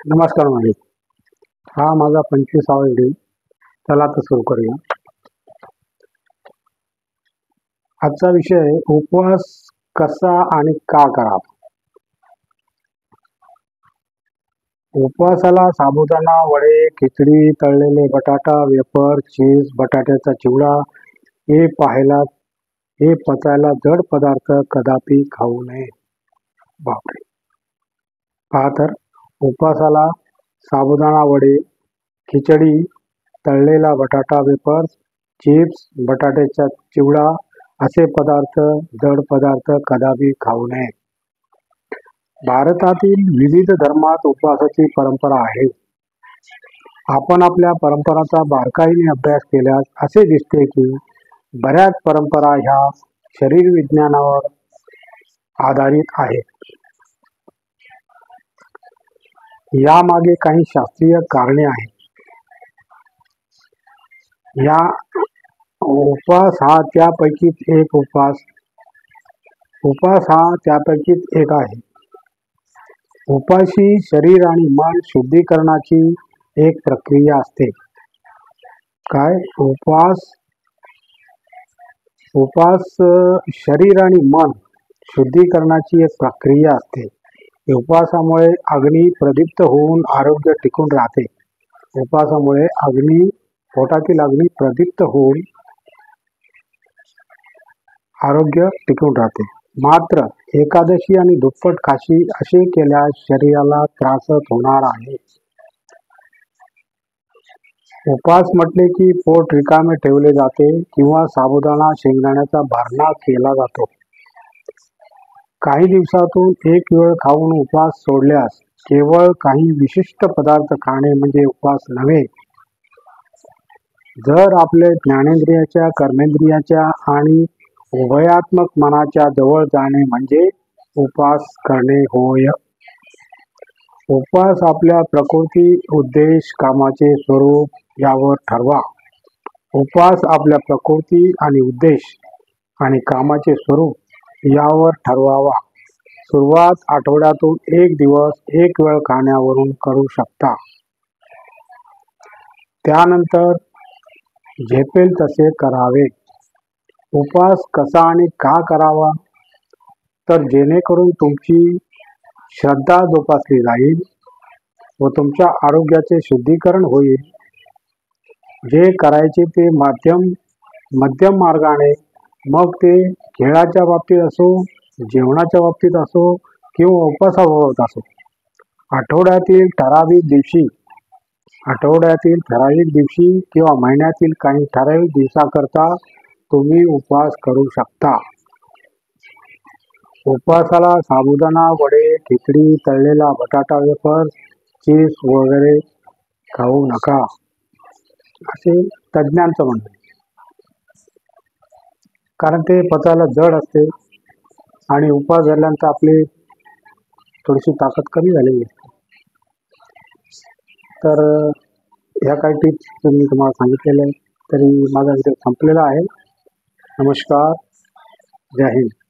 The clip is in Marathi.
नमस्कार माझे. हा माझा 25वा व्हिडिओ. चला तर सुरू करूया. आजचा विषय आहे उपवास कसा आणि का करावा. उपवासाला साबुदाणा, वडे, खिचडी, तळलेले बटाटा, वेफर, चीज, बटाट्याचा चिवडा हे पचायला जड पदार्थ कदापि खाऊ नये. बापरे. पहा तर, उपवासाला साबुदाणा, वडे, खिचडी, तळलेला बटाटा, वेफर्स, चिप्स, बटाट्याचा चिवडा असे जड पदार्थ कदापि खाऊ नये. भारतातील विविध धर्मात उपवासाची परंपरा आहे. आपण आपल्या परंपरांचा बारकाईने अभ्यास केल्यास असे दिसते की बऱ्याच परंपरा ह्या शरीर विज्ञानावर आधारित आहेत. यामागे काही शास्त्रीय कारणे आहेत. या उपवास हा त्यापैकीच एक आहे. उपाशी शरीर आणि मन शुद्धीकरणाची एक प्रक्रिया असते. काय? उपवास शरीर आणि मन शुद्धीकरणाची एक प्रक्रिया असते. उपवासामुळे अग्नी प्रदीप्त होऊन आरोग्य टिकून राहते. उपवासामुळे पोटातील अग्नी प्रदीप्त होऊन आरोग्य टिकून राहते. मात्र एकादशी आणि दुप्पट खाशी असे केल्यास शरीराला त्रासच होणार आहे. उपवास म्हटले की पोट रिकामे ठेवले जाते किंवा साबुदाणा शेंगदाण्याचा भरणा केला जातो. काही दिवसातून एक वेळ खाऊन उपवास सोडल्यास केवळ काही विशिष्ट पदार्थ खाणे म्हणजे उपवास नव्हे. जर आपले ज्ञानेंद्रियाच्या, कर्मेंद्रियाच्या आणि उभयात्मक मनाच्या जवळ जाणे म्हणजे उपवास करणे होय. उपवास आपल्या प्रकृती, उद्देश, कामाचे स्वरूप यावर ठरवा. उपवास आपल्या प्रकृती आणि उद्देश आणि कामाचे स्वरूप यावर ठरवावा. सुरुवात आठवड्यातून एक दिवस एक वेळ खाण्यावरून करू शकता. त्यानंतर झेपेल तसे करावे. उपवास कसा आणि का करावा? तर जेणेकरून तुमची श्रद्धा जोपासली जाईल व तुमच्या आरोग्याचे शुद्धीकरण होईल. जे करायचे ते मध्यम मार्गाने, मग ते खेळाच्या बाबतीत असो, जेवणाच्या बाबतीत असो किंवा उपवासाबाबत असो. आठवड्यातील ठराविक दिवशी किंवा महिन्यातील काही ठराविक दिवसाकरता तुम्ही उपवास करू शकता. उपवासाला साबुदाणा, वडे, खिचडी, तळलेला बटाटा, वेफर्स, चीज वगैरे खाऊ नका असे तज्ज्ञांचं म्हणणं आहे. कारण ते पचायला जड असते आणि उपवास धरल्यानंतर आपली थोडीशी ताकद कमी झालेली असते. तर ह्या काही टिप्स मी तुम्हाला सांगितलेल्या आहेत. तरी माझा व्हिडिओ संपलेला आहे. नमस्कार. जय हिंद.